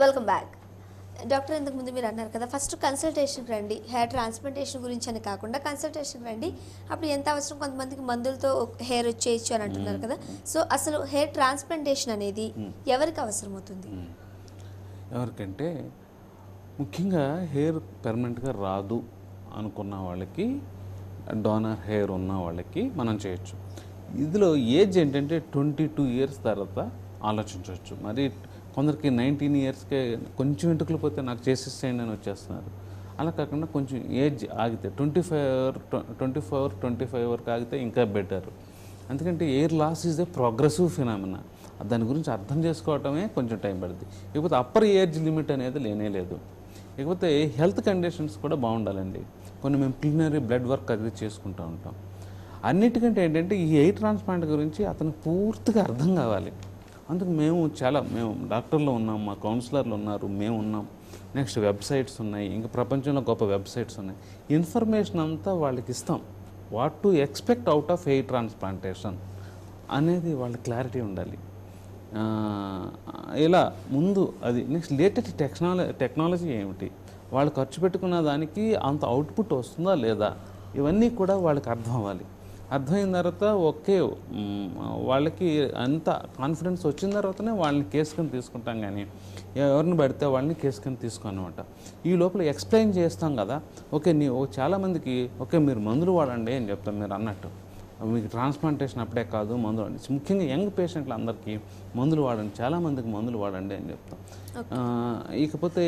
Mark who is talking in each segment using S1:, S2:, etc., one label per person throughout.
S1: Welcome back. Doctor, ఇంతకు ముందు మీరు అన్నారు కదా, ఫస్ట్ కన్సల్టేషన్కి రండి, హెయిర్ ట్రాన్స్ప్లాంటేషన్ గురించి అని కాకుండా కన్సల్టేషన్కి రండి, అప్పుడు ఎంత అవసరం కొంతమందికి మందులతో హెయిర్ వచ్చేయచ్చు అని అంటున్నారు కదా. సో అసలు హెయిర్ ట్రాన్స్ప్లాంటేషన్ అనేది ఎవరికి అవసరం అవుతుంది?
S2: ఎవరికంటే ముఖ్యంగా హెయిర్ పెర్మనెంట్గా రాదు అనుకున్న వాళ్ళకి, డోనర్ హెయిర్ ఉన్న వాళ్ళకి మనం చేయొచ్చు. ఇందులో ఏజ్ ఏంటంటే 22 ఇయర్స్ తర్వాత ఆలోచించవచ్చు. మరి కొందరికి 19 ఇయర్స్కే కొంచెం వెంట్రుకలు పోతే నాకు చేసేసేయండి అని వచ్చేస్తున్నారు. అలా కాకుండా కొంచెం ఏజ్ ఆగితే 24-25 వరకు ఆగితే ఇంకా బెటర్. ఎందుకంటే air loss is a progressive phenomena. దాని గురించి అర్థం చేసుకోవటమే కొంచెం టైం పడుతుంది. ఇకపోతే అప్పర్ ఏజ్ లిమిట్ అనేది లేనే లేదు. ఇకపోతే హెల్త్ కండిషన్స్ కూడా బాగుండాలండి. కొన్ని మేము ప్రిలిమినరీ బ్లడ్ వర్క్ అది చేసుకుంటూ ఉంటాం. అన్నిటికంటే ఏంటంటే ఈ హెయిర్ ట్రాన్స్ప్లాంట్ గురించి అతను పూర్తిగా అర్థం కావాలి. అందుకు మేము డాక్టర్లు ఉన్నాం, మా కౌన్సిలర్లు ఉన్నారు, మేము ఉన్నాం, నెక్స్ట్ వెబ్సైట్స్ ఉన్నాయి, ఇంకా ప్రపంచంలో గొప్ప వెబ్సైట్స్ ఉన్నాయి. ఇన్ఫర్మేషన్ అంతా వాళ్ళకి ఇస్తాం. What to expect out of hair transplantation అనేది వాళ్ళ క్లారిటీ ఉండాలి. ఇలా ముందు అది నెక్స్ట్ లేటెస్ట్ టెక్నాలజీ ఏమిటి, వాళ్ళు ఖర్చు పెట్టుకున్న దానికి అంత అవుట్పుట్ వస్తుందా లేదా, ఇవన్నీ కూడా వాళ్ళకి అర్థం అవ్వాలి. అర్థమైన తర్వాత వాళ్ళకి అంత కాన్ఫిడెన్స్ వచ్చిన తర్వాతనే వాళ్ళని కేసు కింద తీసుకుంటాం. కానీ ఎవరిని పడితే వాళ్ళని కేసు కింద తీసుకోనమాట. ఈ లోపల ఎక్స్ప్లెయిన్ చేస్తాం కదా. చాలామందికి మీరు మందులు వాడండి అని చెప్తాం. మీరు అన్నట్టు మీకు ట్రాన్స్ప్లాంటేషన్ అప్పుడే కాదు, మందులు వాడండి. ముఖ్యంగా యంగ్ పేషెంట్లు అందరికీ మందులు వాడండి, చాలామందికి మందులు వాడండి అని చెప్తాం. ఇకపోతే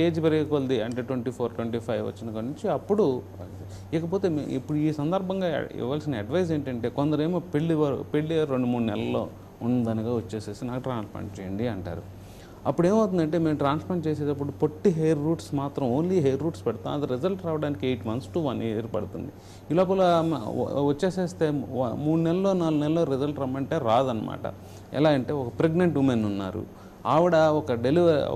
S2: ఏజ్ పెరిగే కొలది అంటే 24-25 వచ్చిన కాడి నుంచి అప్పుడు. ఇకపోతే ఇప్పుడు ఈ సందర్భంగా ఇవ్వాల్సిన అడ్వైజ్ ఏంటంటే, కొందరేమో పెళ్ళి 2-3 నెలల్లో ఉందనగా వచ్చేసేసి నాకు ట్రాన్స్ప్లాంట్ చేయండి అంటారు. అప్పుడు ఏమవుతుందంటే, మేము ట్రాన్స్ప్లాంట్ చేసేటప్పుడు పొట్టి హెయిర్ రూట్స్ మాత్రం ఓన్లీ హెయిర్ రూట్స్ పెడతాం. అది రిజల్ట్ రావడానికి 8 months to 1 year పడుతుంది. ఈ లోపల వచ్చేసేస్తే 3 నెలల్లో 4 నెలల్లో రిజల్ట్ రమ్మంటే రాదనమాట. ఎలా అంటే, ఒక ప్రెగ్నెంట్ ఉమెన్ ఉన్నారు, ఆవిడ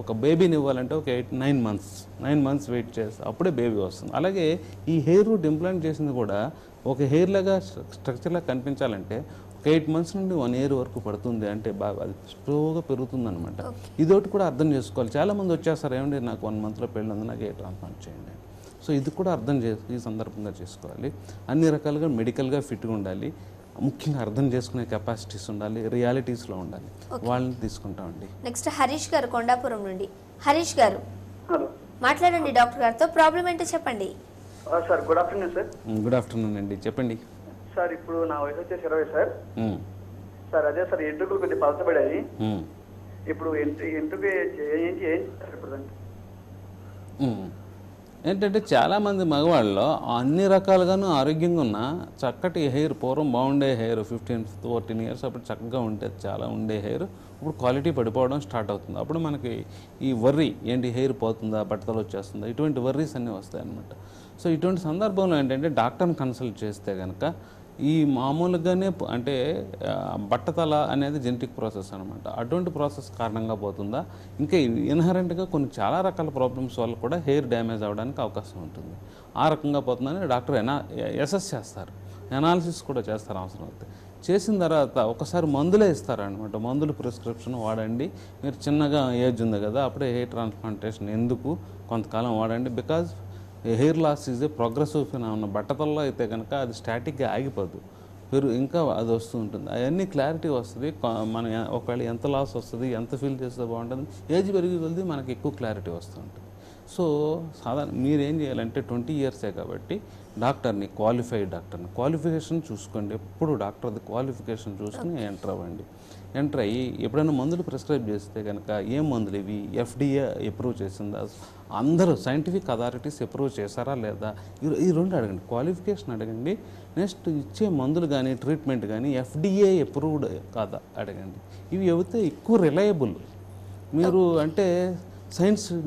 S2: ఒక బేబీని ఇవ్వాలంటే ఒక 9 months వెయిట్ చేస్తే అప్పుడే బేబీ వస్తుంది. అలాగే ఈ హెయిర్ రూట్ ఇంప్లాంట్ చేసింది కూడా ఒక హెయిర్ లాగా స్ట్రక్చర్లా కనిపించాలంటే 8 months నుండి 1 year వరకు పడుతుంది. అంటే బాగా అది స్లోగా పెరుగుతుంది అనమాట. ఇదొకటి కూడా అర్థం చేసుకోవాలి. చాలామంది వచ్చేస్తారు, ఏమండి నాకు 1 monthలో పెళ్ళి ఉంది, నాకు హెయిర్ ట్రాన్స్ప్లాంట్ చేయండి. సో ఇది కూడా ఈ సందర్భంగా చేసుకోవాలి. అన్ని రకాలుగా మెడికల్గా ఫిట్గా ఉండాలి, ముఖ్యంగా అర్థం చేసుకునే కెపాసిటీస్ ఉండాలి, రియాలిటీస్లో ఉండాలి. వాళ్ళని తీసుకుంటామండి.
S1: నెక్స్ట్ హరీష్ గారు కొండాపురం నుండి. హరీష్ గారు మాట్లాడండి డాక్టర్ గారితో. ప్రాబ్లం ఏంటో చెప్పండి.
S3: Sir good afternoon sir.
S2: Good afternoon అండి, చెప్పండి
S3: సార్. ఇప్పుడు నా వయసు వచ్చేసి 20 సార్. సార్ అదే సార్, ఎంట్రుకలు కొద్దిగా పలచబడాయి. ఇప్పుడు ఎంట్రుక ఏం ఇప్పుడు
S2: ఏంటంటే, చాలామంది మగవాళ్ళలో అన్ని రకాలుగాను ఆరోగ్యంగా ఉన్న చక్కటి హెయిర్, పూర్వం బాగుండే హెయిర్ 15-14 years అప్పుడు చక్కగా ఉంటే చాలా ఉండే హెయిర్ ఇప్పుడు క్వాలిటీ పడిపోవడం స్టార్ట్ అవుతుంది. అప్పుడు మనకి ఈ వర్రీ ఏంటి, హెయిర్ పోతుందా, బట్టతలు వచ్చేస్తుందా, ఇటువంటి వర్రీస్ అన్నీ వస్తాయన్నమాట. సో ఇటువంటి సందర్భంలో ఏంటంటే, డాక్టర్ని కన్సల్ట్ చేస్తే కనుక ఈ మామూలుగానే అంటే బట్టతల అనేది జెనెటిక్ ప్రాసెస్ అనమాట. అటువంటి ప్రాసెస్ కారణంగా పోతుందా, ఇంకా ఇన్హరెంట్గా చాలా రకాల ప్రాబ్లమ్స్ వల్ల కూడా హెయిర్ డ్యామేజ్ అవ్వడానికి అవకాశం ఉంటుంది. ఆ రకంగా పోతుందని డాక్టర్ అసెస్ చేస్తారు, అనాలిసిస్ కూడా చేస్తారు అవసరం అయితే. చేసిన తర్వాత ఒకసారి మందులే ఇస్తారనమాట. మందులు ప్రిస్క్రిప్షన్ వాడండి, మీరు చిన్నగా ఏజ్ ఉంది కదా, అప్పుడే హెయిర్ ట్రాన్స్ప్లాంటేషన్ ఎందుకు, కొంతకాలం వాడండి. Because hair loss is a progressive phenomena. బట్టతల్లో అయితే కనుక అది స్టాటిక్గా ఆగిపోదు, ఇంకా అది వస్తూ ఉంటుంది. అవన్నీ క్లారిటీ వస్తుంది. మనం ఒకవేళ ఎంత లాస్ వస్తుంది, ఎంత ఫీల్ చేస్తే బాగుంటుంది, ఏజ్ పెరిగి కొద్దీ మనకి ఎక్కువ క్లారిటీ వస్తూ ఉంటుంది. సో సాధారణ మీరేం చేయాలంటే 20 years కాబట్టి డాక్టర్ని, క్వాలిఫైడ్ డాక్టర్ని క్వాలిఫికేషన్ చూసుకోండి. ఎప్పుడు డాక్టర్ది క్వాలిఫికేషన్ చూసుకుని ఎంటర్ అవ్వండి. ఎంటర్ అయ్యి ఎప్పుడైనా మందులు ప్రిస్క్రైబ్ చేస్తే కనుక ఏం మందులు ఇవి, FDA అప్రూవ్ చేసిందా, అందరూ సైంటిఫిక్ అథారిటీస్ అప్రూవ్ చేశారా లేదా, ఈ రెండు అడగండి. క్వాలిఫికేషన్ అడగండి. నెక్స్ట్ ఇచ్చే మందులు కానీ ట్రీట్మెంట్ కానీ FDA అప్రూవ్డ్ కాదా అడగండి. ఇవి చెబితే ఎక్కువ రిలయబుల్. మీరు అంటే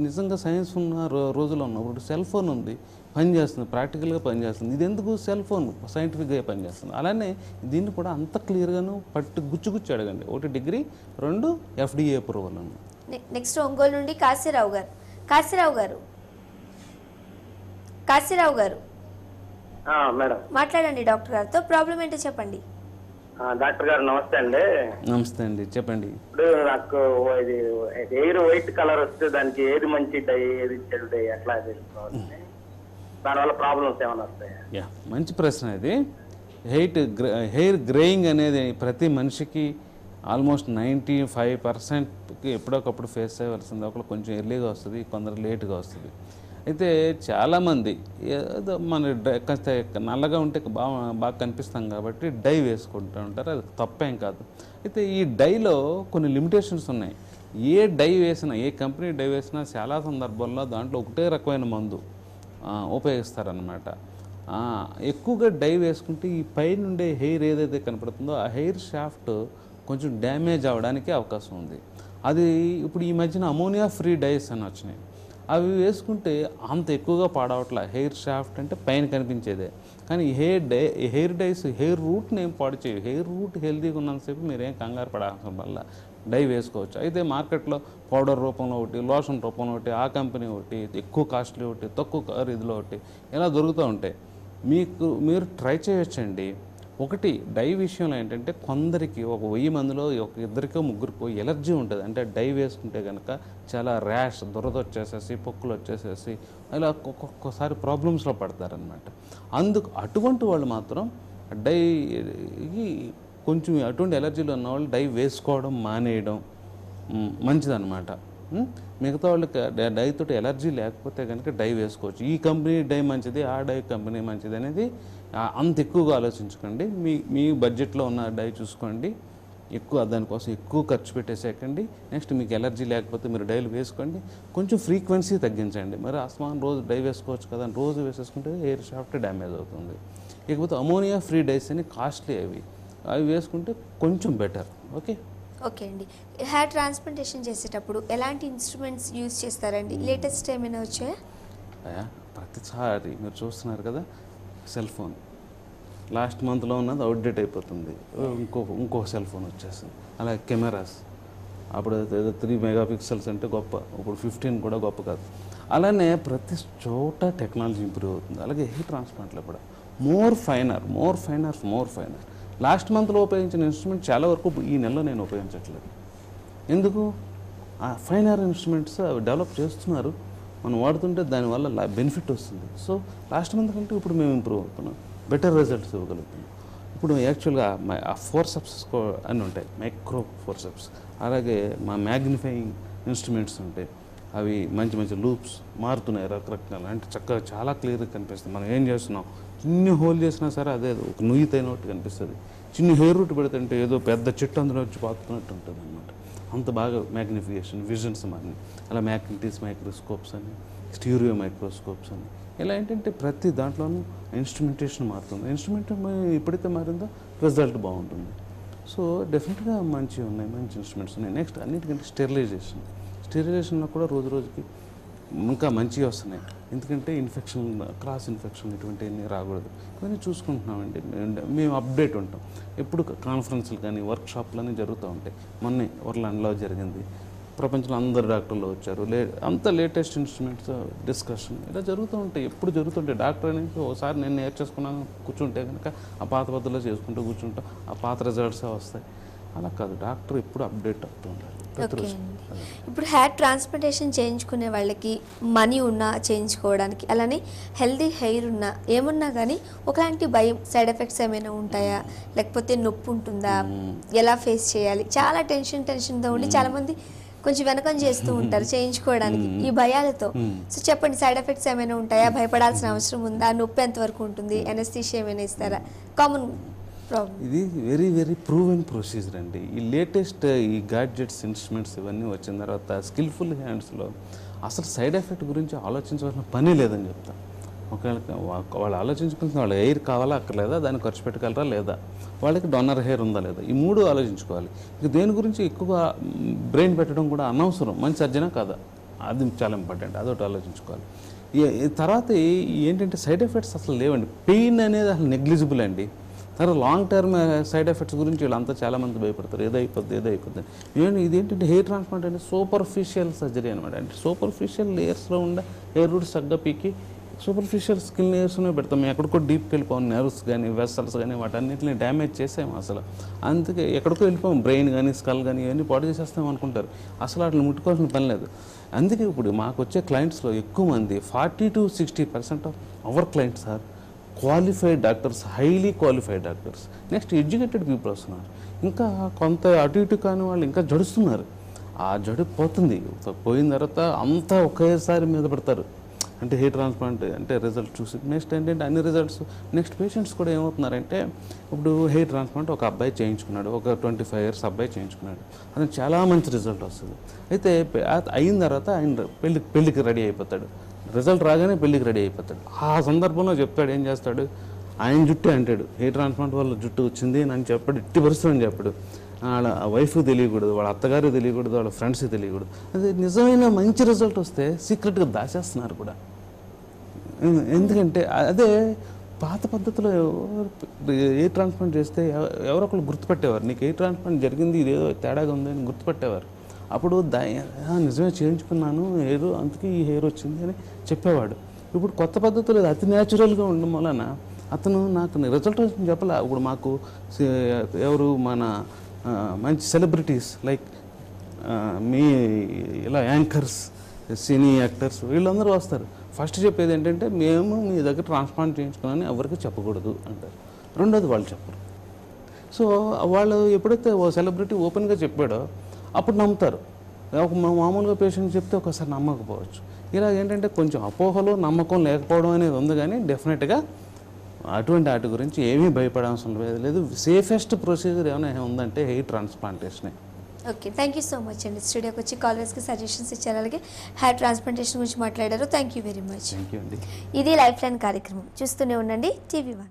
S2: నిజంగా సైన్స్ ఉన్న రోజులో ఉన్నప్పుడు సెల్ ఫోన్ ఉంది, పనిచేస్తుంది, ప్రాక్టికల్గా పనిచేస్తుంది. ఇది ఎందుకు, సెల్ ఫోన్ సైంటిఫిక్గా పనిచేస్తుంది. అలానే దీన్ని కూడా అంత క్లియర్గాను గుచ్చి అడగండి. 1 degree, 2 FDA అప్రూవల్ అన్న.
S1: నెక్స్ట్ ఒంగోలు నుండి కాశీరావు గారు
S3: మేడం
S1: మాట్లాడండి డాక్టర్ గారితో. ప్రాబ్లం ఏంటో చెప్పండి.
S4: డాక్టర్ గారు నమస్తే అండి.
S2: నమస్తే అండి, చెప్పండి.
S4: ఇప్పుడు నాకు ఇది హెయిర్ వైట్ కలర్ వస్తే దానికి ఏది మంచి డై ఏది చెడు డై ఎట్లా తెలుసుకోవాలి? దానివల్ల ప్రాబ్లమ్స్ ఏమైనా వస్తాయా?
S2: యా, మంచి ప్రశ్న ఇది. హెయిర్ గ్రేయింగ్ అనేది ప్రతి మనిషికి ఆల్మోస్ట్ 95%కి ఎప్పుడొకప్పుడు ఫేస్ చేయవలసింది. ఒకళ్ళు కొంచెం ఎర్లీగా వస్తుంది, కొందరు లేట్గా వస్తుంది. అయితే చాలామంది ఏదో మన కాస్త నల్లగా ఉంటే బాగా కనిపిస్తాం కాబట్టి డై వేసుకుంటూ ఉంటారు. అది తప్పేం కాదు. అయితే ఈ డైలో కొన్ని లిమిటేషన్స్ ఉన్నాయి. ఏ డై వేసినా, ఏ కంపెనీ డై వేసినా చాలా సందర్భాల్లో దాంట్లో ఒకటే రకమైన మందు ఉపయోగిస్తారనమాట. ఎక్కువగా డై వేసుకుంటే ఈ పైనుండే హెయిర్ ఏదైతే కనపడుతుందో ఆ హెయిర్ షాఫ్ట్ కొంచెం డ్యామేజ్ అవ్వడానికి అవకాశం ఉంది. అది ఇప్పుడు ఈ మధ్యన అమోనియా ఫ్రీ డైస్ అని వచ్చినాయి. అవి వేసుకుంటే అంత ఎక్కువగా పాడవట్లా. హెయిర్ షాఫ్ట్ అంటే పైన కనిపించేదే, కానీ హెయిర్ డైస్ హెయిర్ రూట్ని ఏం పాడు చేయవు. హెయిర్ రూట్ హెల్తీగా ఉన్నంతసేపు మీరేం కంగారు పడాల్సిన వల్ల డై వేసుకోవచ్చు. అయితే మార్కెట్లో పౌడర్ రూపంలో ఒకటి, లోషన్ రూపంలో ఒకటి, ఆ కంపెనీ ఒకటి, ఎక్కువ కాస్ట్లీ ఒకటి, తక్కువ ఖరీదులో ఒకటి, ఇలా దొరుకుతూ ఉంటాయి. మీరు ట్రై చేయొచ్చండి. ఒకటి డై విషయంలో ఏంటంటే కొందరికి 1000 మందిలో ఇద్దరికో ముగ్గురికో ఎలర్జీ ఉంటుంది. అంటే డై వేసుకుంటే కనుక చాలా ర్యాష్, దురద వచ్చేసేసి, పొక్కులు వచ్చేసేసి ఇలా ఒక్కొక్కసారి ప్రాబ్లమ్స్లో పడతారనమాట. అటువంటి వాళ్ళు మాత్రం డైకి కొంచెం అటువంటి ఎలర్జీలు ఉన్న వాళ్ళు డై వేసుకోవడం మానేయడం మంచిదన్నమాట. మిగతా వాళ్ళకి డైతో ఎలర్జీ లేకపోతే కనుక డై వేసుకోవచ్చు. ఈ కంపెనీ డై మంచిది, ఆ డై కంపెనీ మంచిది అనేది అంత ఎక్కువగా ఆలోచించుకోండి. మీ బడ్జెట్లో ఉన్న డై చూసుకోండి. దానికోసం ఎక్కువ ఖర్చు పెట్టేసేకండి. నెక్స్ట్ మీకు ఎలర్జీ లేకపోతే మీరు డైలు వేసుకోండి. కొంచెం ఫ్రీక్వెన్సీ తగ్గించండి. మరి రోజు డై వేసుకోవచ్చు కదా, రోజు వేసేసుకుంటే హెయిర్ షాఫ్ట్ డ్యామేజ్ అవుతుంది. ఇకపోతే అమోనియా ఫ్రీ డైస్ అని కాస్ట్లీ అవి వేసుకుంటే కొంచెం బెటర్.
S1: ఓకే అండి. హెయిర్ ట్రాన్స్ప్లాంటేషన్ చేసేటప్పుడు ఎలాంటి ఇన్స్ట్రుమెంట్స్ యూజ్ చేస్తారండి? లేటెస్ట్ ఏమైనా వచ్చాయా?
S2: ప్రతిసారి మీరు చూస్తున్నారు కదా, సెల్ ఫోన్ లాస్ట్ మంత్లో ఉన్నది అవుట్డేట్ అయిపోతుంది, ఇంకో సెల్ ఫోన్ వచ్చేస్తుంది. అలాగే కెమెరాస్, అప్పుడు ఏదో 3 మెగాపిక్సెల్స్ అంటే గొప్ప, ఇప్పుడు 15 కూడా గొప్ప కాదు. అలానే ప్రతి చోట టెక్నాలజీ ఇంప్రూవ్ అవుతుంది. అలాగే హెయిర్ ట్రాన్స్ప్లాంట్లో కూడా మోర్ ఫైనర్. లాస్ట్ మంత్లో ఉపయోగించిన ఇన్స్ట్రుమెంట్ చాలా వరకు ఈ నెలలో నేను ఉపయోగించట్లేదు. ఎందుకు? ఫైనర్ ఇన్స్ట్రుమెంట్స్ అవి డెవలప్ చేస్తున్నారు, మనం వాడుతుంటే దానివల్ల బెనిఫిట్ వస్తుంది. సో లాస్ట్ మంత్ కంటే ఇప్పుడు మేము ఇంప్రూవ్ అవుతున్నాం, బెటర్ రిజల్ట్స్ ఇవ్వగలుగుతున్నాం. ఇప్పుడు యాక్చువల్గా ఫోర్సెప్స్ అని ఉంటాయి, మైక్రో ఫోర్సెప్స్. అలాగే మా మ్యాగ్నిఫైయింగ్ ఇన్స్ట్రుమెంట్స్ ఉంటాయి, అవి మంచి లూప్స్ మారుతున్నాయి రకరకాల. అంటే చక్కగా చాలా క్లియర్గా కనిపిస్తుంది. మనం ఏం చేస్తున్నాం, చిన్న హోల్ చేసినా సరే అదే ఒక నుయ్యితైనట్టు కనిపిస్తుంది. చిన్న హెయిర్ రూట్ పెడుతుంటే ఏదో పెద్ద చెట్టు అందులో వచ్చి పాతున్నట్టు ఉంటుంది అనమాట. అంత బాగా మ్యాగ్నిఫికేషన్, విజన్స్ మారినాయి. అలా మ్యాగ్నెటిస్ మైక్రోస్కోప్స్ అని, స్టీరియో మైక్రోస్కోప్స్ అని, ఇలా ఏంటంటే ప్రతి దాంట్లోనూ ఇన్స్ట్రుమెంటేషన్ మారుతుంది. ఇన్స్ట్రుమెంట్ ఎప్పుడైతే మారిందో రిజల్ట్ బాగుంటుంది. సో డెఫినెట్గా మంచి ఇన్స్ట్రుమెంట్స్ ఉన్నాయి. నెక్స్ట్ అన్నిటికంటే స్టెరిలైజేషన్లో కూడా రోజుకి ఇంకా మంచిగా వస్తున్నాయి. ఎందుకంటే క్రాస్ ఇన్ఫెక్షన్ ఇటువంటివన్నీ రాకూడదు. ఇవన్నీ చూసుకుంటున్నామండి. మేము అప్డేట్ ఉంటాం. ఎప్పుడు కాన్ఫరెన్స్లు కానీ వర్క్షాప్లు జరుగుతూ ఉంటాయి. మొన్నే ఒర్లాండ్లో జరిగింది, ప్రపంచంలో అందరు డాక్టర్లు వచ్చారు. అంత లేటెస్ట్ ఇన్స్ట్రుమెంట్స్ డిస్కషన్ ఇలా జరుగుతూ ఉంటాయి, ఎప్పుడు జరుగుతుంటాయి. డాక్టర్ అనేది ఒకసారి నేను నేర్చేసుకున్నాను కూర్చుంటే కనుక ఆ పాత పద్ధతిలో చేసుకుంటూ కూర్చుంటాం, ఆ పాత రిజల్ట్సే వస్తాయి. అలా కాదు, డాక్టర్ ఎప్పుడు అప్డేట్ అవుతూ ఉండాలి.
S1: ఇప్పుడు హెయిర్ ట్రాన్స్ప్లాంటేషన్ చేయించుకునే వాళ్ళకి మనీ ఉన్నా చేయించుకోవడానికి, అలానే హెల్దీ హెయిర్ ఉన్నా ఏమున్నా కానీ ఒకలాంటి భయం, సైడ్ ఎఫెక్ట్స్ ఏమైనా ఉంటాయా, లేకపోతే నొప్పి ఉంటుందా, ఎలా ఫేస్ చేయాలి, చాలా టెన్షన్తో ఉండి చాలామంది కొంచెం వెనకం చేస్తూ ఉంటారు చేయించుకోవడానికి ఈ భయాలతో. సో చెప్పండి, సైడ్ ఎఫెక్ట్స్ ఏమైనా ఉంటాయా, భయపడాల్సిన అవసరం ఉందా, నొప్పి ఎంతవరకు ఉంటుంది, ఎనస్థీషియా ఏమైనా ఇస్తారా? కామన్ ప్రాబ్లం ఇది.
S2: వెరీ ప్రూవెన్ ప్రొసీజర్ అండి. ఈ లేటెస్ట్ ఈ గాడ్జెట్స్, ఇన్స్ట్రుమెంట్స్ ఇవన్నీ వచ్చిన తర్వాత స్కిల్ఫుల్ హ్యాండ్స్లో అసలు సైడ్ ఎఫెక్ట్ గురించి ఆలోచించవలసిన పని లేదని చెప్తాను. ఒకవేళ వాళ్ళు ఆలోచించుకుంటే వాళ్ళ హెయిర్ కావాలా అక్కర్లేదా, దాన్ని ఖర్చు పెట్టగలరా లేదా, వాళ్ళకి డోనర్ హెయిర్ ఉందా లేదా, ఈ 3 ఆలోచించుకోవాలి. ఇక దేని గురించి ఎక్కువ బ్రెయిన్ పెట్టడం కూడా అనవసరం. మంచి సర్జనా కాదా, అది చాలా ఇంపార్టెంట్, అదొకటి ఆలోచించుకోవాలి. తర్వాత ఏంటంటే సైడ్ ఎఫెక్ట్స్ అసలు లేవండి. పెయిన్ అనేది అసలు నెగ్లిజిబుల్ అండి. తర్వాత లాంగ్ టర్మ్ సైడ్ ఎఫెక్ట్స్ గురించి వీళ్ళంతా చాలామంది భయపడతారు, ఏదైపోద్ది. ఇదేంటంటే హెయిర్ ట్రాన్స్ప్లాంట్ అంటే సూపర్ఫిషియల్ సర్జరీ అనమాట. అంటే సూపర్ఫిషియల్ లేయర్స్లో ఉండే హెయిర్ రూట్స్ చక్కగా పీకి సూపర్ఫిషియల్ స్కిన్ లేయర్స్నే పెడతాం. మేము ఎక్కడికో డీప్కి వెళ్ళిపోం. నర్వ్స్ కానీ వెసల్స్ కానీ వాటన్నిటిని డ్యామేజ్ చేసాము అసలు. అందుకే ఎక్కడికో వెళ్ళిపోం. బ్రెయిన్ కానీ స్కల్ కానీ ఇవన్నీ పాడు చేసేస్తాం అనుకుంటారు. అసలు వాటిని ముట్టుకోవాల్సిన పని లేదు. అందుకే ఇప్పుడు మాకు వచ్చే క్లయింట్స్లో ఎక్కువ మంది 40 to 60% of our clients are qualified doctors, highly qualified doctors. Next educated people వస్తున్నారు. ఇంకా కొంత అటు ఇటు కాని వాళ్ళు ఇంకా జడుస్తున్నారు. ఆ జడు పోతుంది. పోయిన తర్వాత అంతా ఒకేసారి మీద పడతారు. అంటే హెయిర్ ట్రాన్స్ప్లాంట్ అంటే రిజల్ట్ చూసి నెక్స్ట్ ఏంటంటే అన్ని రిజల్ట్స్ నెక్స్ట్ పేషెంట్స్ కూడా ఏమవుతున్నారంటే ఇప్పుడు హెయిర్ ట్రాన్స్ప్లాంట్ ఒక అబ్బాయి చేయించుకున్నాడు, ఒక 25 years అబ్బాయి చేయించుకున్నాడు. అతనికి చాలా మంచి రిజల్ట్ వస్తుంది. అయితే అయిన తర్వాత ఆయన పెళ్ళికి రెడీ అయిపోతాడు. రిజల్ట్ రాగానే పెళ్ళికి రెడీ అయిపోతాడు. ఆ సందర్భంలో చెప్తాడు, ఏం చేస్తాడు, ఆయన జుట్టే అంటాడు హెయిర్ ట్రాన్స్ప్లాంట్ వల్ల జుట్టు వచ్చింది అని చెప్పాడు. ఇట్టి పరిస్థితి అని చెప్పాడు. వాళ్ళ వైఫ్కి తెలియకూడదు, వాళ్ళ అత్తగారికి తెలియకూడదు, వాళ్ళ ఫ్రెండ్స్కి తెలియకూడదు. అది నిజమైన మంచి రిజల్ట్ వస్తే సీక్రెట్గా దాచేస్తున్నారు కూడా. ఎందుకంటే అదే పాత పద్ధతిలో ఎయిర్ ట్రాన్స్ప్లాంట్ చేస్తే ఎవరొకరు గుర్తుపెట్టేవారు. నీకు ఎయిర్ ట్రాన్స్ప్లాంట్ జరిగింది, ఇదేదో తేడాగా ఉంది అని గుర్తుపెట్టేవారు. అప్పుడు నిజమే చేయించుకున్నాను హెయిర్, అందుకే ఈ హెయిర్ వచ్చింది అని చెప్పేవాడు. ఇప్పుడు కొత్త పద్ధతులు అతి న్యాచురల్గా ఉండడం వలన అతను నాకు రిజల్ట్ వచ్చింది చెప్పలే. ఇప్పుడు మాకు ఎవరు మన మంచి సెలబ్రిటీస్ లైక్ మీ ఇలా యాంకర్స్, సినీ యాక్టర్స్ వీళ్ళందరూ వస్తారు. ఫస్ట్ చెప్పేది ఏంటంటే మేము మీ దగ్గర ట్రాన్స్ప్లాంట్ చేయించుకున్నామని ఎవరికి చెప్పకూడదు అంటారు. రెండోది వాళ్ళు చెప్పరు. సో వాళ్ళు ఎప్పుడైతే ఓ సెలబ్రిటీ ఓపెన్గా చెప్పాడో అప్పుడు నమ్ముతారు. ఒక మామూలుగా పేషెంట్ చెప్తే ఒకసారి నమ్మకపోవచ్చు. ఇలా ఏంటంటే కొంచెం అపోహలు నమ్మకం లేకపోవడం అనేది ఉంది. కానీ డెఫినెట్గా అటువంటి వాటి గురించి ఏమీ భయపడాల్సిన లేదు. సేఫెస్ట్ ప్రొసీజర్ ఏమైనా ఉందంటే హెయిర్ ట్రాన్స్ప్లాంటేషనే.
S1: Okay, thank you so much అండి. స్టూడియోకి వచ్చి కాలర్స్కి సజెషన్స్ ఇచ్చారు, అలాగే హెయిర్ ట్రాన్స్ప్లాంటేషన్ గురించి మాట్లాడారు. Thank you very much.
S2: Thank you అండి.
S1: ఇది లైఫ్ లైన్ కార్యక్రమం. చూస్తూనే ఉండండి TV1.